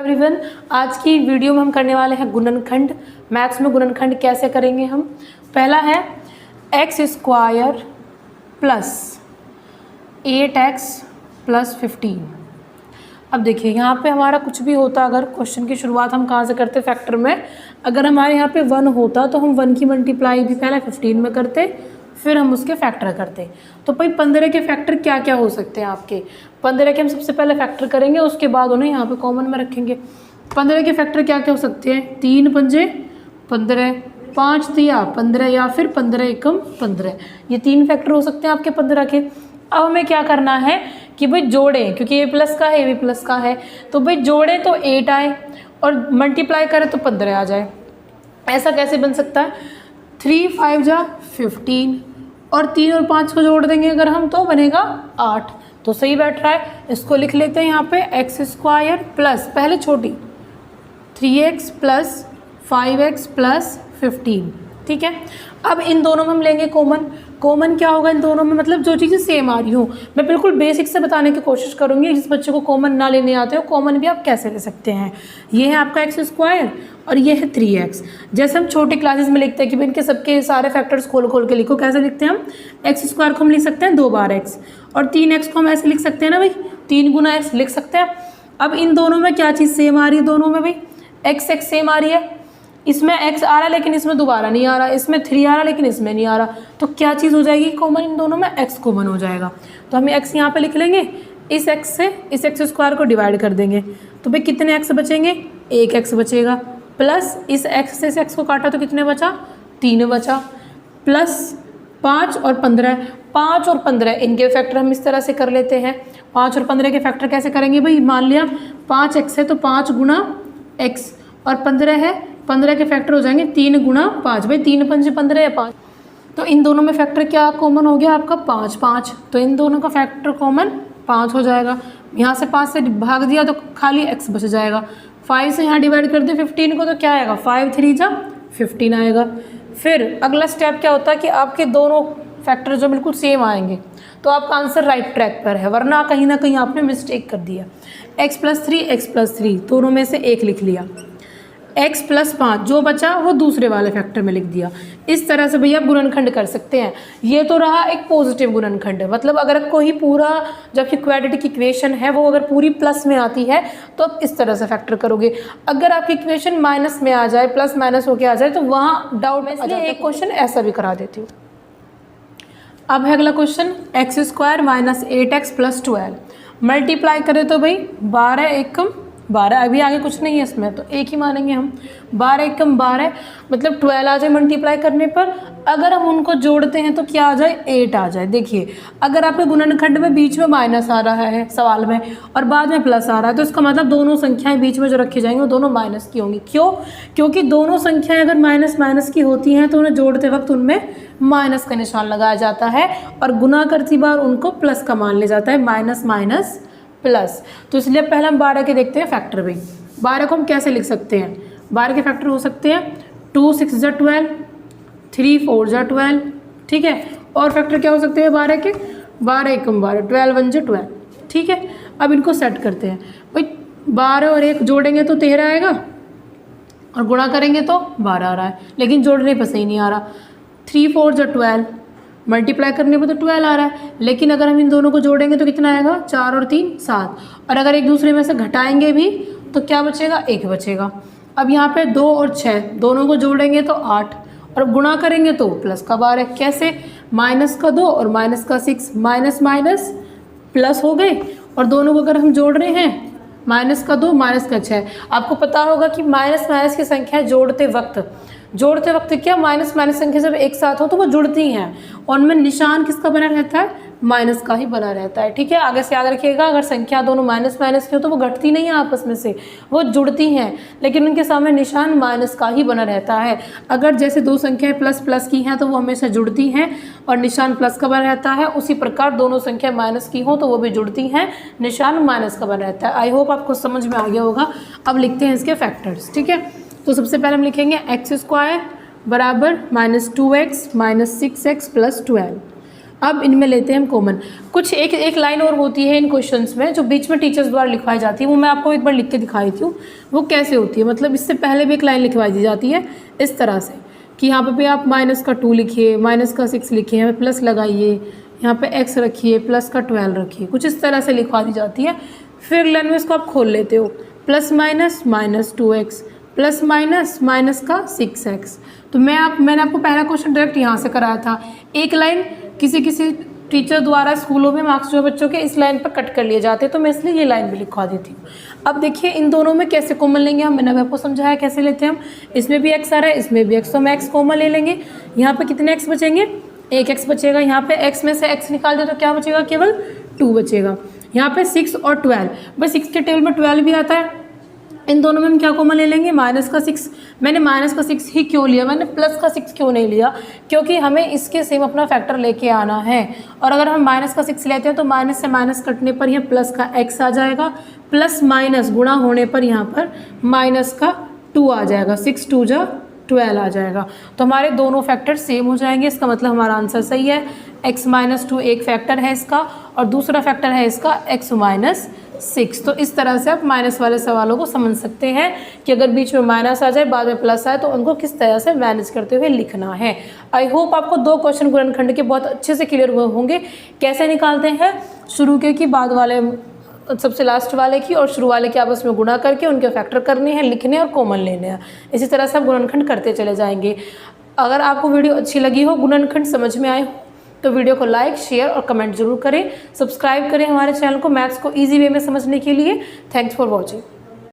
Everyone, आज की video में हम करने वाले हैं गुणनखंड। मैथ्स में गुणनखंड कैसे करेंगे हम। पहला है x square plus 8x plus 15। अब देखिए यहाँ पे हमारा कुछ भी होता, अगर क्वेश्चन की शुरुआत हम कहाँ से करते फैक्टर में, अगर हमारे यहाँ पे 1 होता तो हम 1 की मल्टीप्लाई भी पहले 15 में करते, फिर हम उसके फैक्टर करते। तो भाई 15 के फैक्टर क्या क्या हो सकते हैं आपके। 15 के हम सबसे पहले फैक्टर करेंगे, उसके बाद उन्हें यहाँ पे कॉमन में रखेंगे। 15 के फैक्टर क्या क्या हो सकते हैं, 3 पंजे 15, 5 तिया 15 या फिर 15 एकम 15। ये 3 फैक्टर हो सकते हैं आपके 15 के। अब हमें क्या करना है कि भाई जोड़ें, क्योंकि ये प्लस का है ये भी प्लस का है, तो भाई जोड़ें तो 8 आए और मल्टीप्लाई करें तो 15 आ जाए। ऐसा कैसे बन सकता है, 3 5 जा 15 और 3 और 5 को जोड़ देंगे अगर हम तो बनेगा 8। तो सही बैठ रहा है। इसको लिख लेते हैं यहाँ पे एक्स स्क्वायर प्लस पहले छोटी 3x प्लस 5x प्लस 15। ठीक है, अब इन दोनों में हम लेंगे कॉमन। कॉमन क्या होगा इन दोनों में, मतलब जो चीज़ें सेम आ रही हो। मैं बिल्कुल बेसिक से बताने की कोशिश करूँगी, जिस बच्चे को कॉमन ना लेने आते हो कॉमन भी आप कैसे ले सकते हैं। ये है आपका एक्स स्क्वायर और ये है 3x। जैसे हम छोटी क्लासेस में लिखते हैं कि इनके सबके सारे फैक्टर्स खोल खोल के लिखो, कैसे लिखते हैं हम। एक्स स्क्वायर को हम लिख सकते हैं 2 बार x और 3x को हम ऐसे लिख सकते हैं ना भाई, 3 गुना x लिख सकते हैं। अब इन दोनों में क्या चीज़ सेम आ रही है, दोनों में भाई x x सेम आ रही है। इसमें x आ रहा है लेकिन इसमें दोबारा नहीं आ रहा, इसमें 3 आ रहा है लेकिन इसमें नहीं आ रहा, तो क्या चीज़ हो जाएगी कॉमन, इन दोनों में x कॉमन हो जाएगा। तो हम x यहाँ पे लिख लेंगे, इस x से इस x स्क्वायर को डिवाइड कर देंगे तो भाई कितने x बचेंगे, 1 x बचेगा, प्लस इस x से इस x को काटा तो कितने बचा, 3 बचा, प्लस 5 और 15। 5 और 15 इनके फैक्टर हम इस तरह से कर लेते हैं। 5 और 15 के फैक्टर कैसे करेंगे भाई, मान लिया 5x है तो 5 गुना x और 15 है, 15 के फैक्टर हो जाएंगे 3 गुना 5। भाई 3 पंजे 15 या 5, तो इन दोनों में फैक्टर क्या कॉमन हो गया आपका 5 5, तो इन दोनों का फैक्टर कॉमन 5 हो जाएगा। यहाँ से 5 से भाग दिया तो खाली x बच जाएगा। 5 से यहाँ डिवाइड कर दे 15 को तो क्या आएगा, 5 3 जा 15 आएगा। फिर अगला स्टेप क्या होता है कि आपके दोनों फैक्टर जो बिल्कुल सेम आएंगे तो आपका आंसर राइट ट्रैक पर है, वरना कहीं ना कहीं आपने मिस्टेक कर दिया। x प्लस 3 दोनों में से एक लिख लिया, x प्लस 5 जो बचा वो दूसरे वाले फैक्टर में लिख दिया। इस तरह से भैया गुणनखंड कर सकते हैं। ये तो रहा एक पॉजिटिव गुणनखंड, मतलब अगर कोई पूरा जबकि क्वाड्रेटिक इक्वेशन है वो अगर पूरी प्लस में आती है तो आप इस तरह से फैक्टर करोगे। अगर आपकी इक्वेशन माइनस में आ जाए, प्लस माइनस होके आ जाए तो वहाँ डाउट में, इसलिए एक क्वेश्चन ऐसा भी करा देती हूँ। अब है अगला question, x square minus 8x plus 12। Multiply करें तो भाई 12 एकम 12, अभी आगे कुछ नहीं है इसमें तो एक ही मानेंगे हम। 12 एकम 12 मतलब 12 आ जाए मल्टीप्लाई करने पर। अगर हम उनको जोड़ते हैं तो क्या आ जाए, 8 आ जाए। देखिए अगर आपके गुणनखंड में बीच में माइनस आ रहा है सवाल में और बाद में प्लस आ रहा है तो इसका मतलब दोनों संख्याएं बीच में जो रखी जाएंगी वो दोनों माइनस की होंगी। क्यों, क्योंकि दोनों संख्याएं अगर माइनस माइनस की होती हैं तो उन्हें जोड़ते वक्त उनमें माइनस का निशान लगाया जाता है और गुना करती बार उनको प्लस का मान लिया जाता है, माइनस माइनस प्लस। तो इसलिए पहले हम 12 के देखते हैं फैक्टर। भाई 12 को हम कैसे लिख सकते हैं, 12 के फैक्टर हो सकते हैं 2 6 जा 12, 3 4 जा 12। ठीक है, और फैक्टर क्या हो सकते हैं 12 के, 12 एकम 12, 12 1 जा 12। ठीक है, अब इनको सेट करते हैं। भाई 12 और 1 जोड़ेंगे तो 13 आएगा और गुणा करेंगे तो 12 आ रहा है, लेकिन जोड़ने पर सही नहीं आ रहा। 3 4 जा 12, मल्टीप्लाई करने पर तो 12 आ रहा है, लेकिन अगर हम इन दोनों को जोड़ेंगे तो कितना आएगा, 4 और 3 7, और अगर एक दूसरे में से घटाएंगे भी तो क्या बचेगा, 1 बचेगा। अब यहाँ पे 2 और 6 दोनों को जोड़ेंगे तो 8 और गुणा करेंगे तो प्लस का 12। कैसे, माइनस का 2 और माइनस का 6, माइनस माइनस प्लस हो गए, और दोनों को अगर हम जोड़ रहे हैं माइनस का 2 माइनस का 6। आपको पता होगा कि माइनस माइनस की संख्या जोड़ते वक्त क्या, माइनस माइनस संख्या जब एक साथ हो तो वो जुड़ती हैं और उनमें निशान किसका बना रहता है, माइनस का ही बना रहता है। ठीक है, आगे से याद रखिएगा, अगर संख्या दोनों माइनस माइनस की हो तो वो घटती नहीं है आपस में से, वो जुड़ती हैं, लेकिन उनके सामने निशान माइनस का ही बना रहता है। अगर जैसे दो संख्याएं प्लस प्लस की हैं तो वो हमेशा जुड़ती हैं और निशान प्लस का बना रहता है, उसी प्रकार दोनों संख्या माइनस की हो तो वो भी जुड़ती हैं, निशान माइनस का बना रहता है। आई होप आपको समझ में आ गया होगा। अब लिखते हैं इसके फैक्टर्स। ठीक है, तो सबसे पहले हम लिखेंगे एक्स स्क्वायर बराबर -2x -6x प्लस 12। अब इनमें लेते हैं हम कॉमन। कुछ एक लाइन और होती है इन क्वेश्चंस में जो बीच में टीचर्स द्वारा लिखवाई जाती है, वो मैं आपको एक बार लिख के दिखाई थी वो कैसे होती है। मतलब इससे पहले भी एक लाइन लिखवाई दी जाती है इस तरह से कि यहाँ पे भी आप -2 लिखिए, -6 लिखिए, यहाँ पे प्लस लगाइए, यहाँ पे x रखिए, प्लस का 12 रखिए, कुछ इस तरह से लिखवा दी जाती है। फिर लाइन में इसको आप खोल लेते हो, plus minus -2x, plus minus का 6x। तो मैंने आपको पहला क्वेश्चन डायरेक्ट यहाँ से कराया था। एक लाइन किसी टीचर द्वारा स्कूलों में मार्क्स जो बच्चों के इस लाइन पर कट कर लिए जाते हैं, तो मैं इसलिए ये लाइन भी लिखवा देती हूँ। अब देखिए इन दोनों में कैसे कॉमन लेंगे हम, मैंने आपको समझाया कैसे लेते हैं हम। इसमें भी x आ रहा है, इसमें भी x, तो हम x कॉमन ले लेंगे। यहाँ पे कितने x बचेंगे, एक x बचेगा। यहाँ पे x में से x निकाल दे तो क्या बचेगा, केवल 2 बचेगा। यहाँ पे 6 और 12, बस 6 के टेबल में 12 भी आता है। इन दोनों में हम क्या कॉमन ले लेंगे, -6। मैंने -6 ही क्यों लिया, मैंने +6 क्यों नहीं लिया, क्योंकि हमें इसके सेम अपना फैक्टर लेके आना है। और अगर हम -6 लेते हैं तो माइनस से माइनस कटने पर यह प्लस का x आ जाएगा, प्लस माइनस गुणा होने पर यहाँ पर -2 आ जाएगा, 6 2 जा 12 आ जाएगा। तो हमारे दोनों फैक्टर सेम हो जाएंगे, इसका मतलब हमारा आंसर सही है। x -2 एक फैक्टर है इसका और दूसरा फैक्टर है इसका x -6। तो इस तरह से आप माइनस वाले सवालों को समझ सकते हैं कि अगर बीच में माइनस आ जाए बाद में प्लस आए तो उनको किस तरह से मैनेज करते हुए लिखना है। आई होप आपको 2 क्वेश्चन गुणनखंड के बहुत अच्छे से क्लियर हुए होंगे। कैसे निकालते हैं, शुरू के कि बाद वाले, सबसे लास्ट वाले की और शुरू वाले के आपस में गुणा करके उनके फैक्टर करने हैं, लिखने और कॉमन लेने हैं। इसी तरह से आप गुणनखंड करते चले जाएंगे। अगर आपको वीडियो अच्छी लगी हो, गुणनखंड समझ में आए हो, तो वीडियो को लाइक, शेयर और कमेंट जरूर करें। सब्सक्राइब करें हमारे चैनल को मैथ्स को ईजी वे में समझने के लिए। Thanks for watching.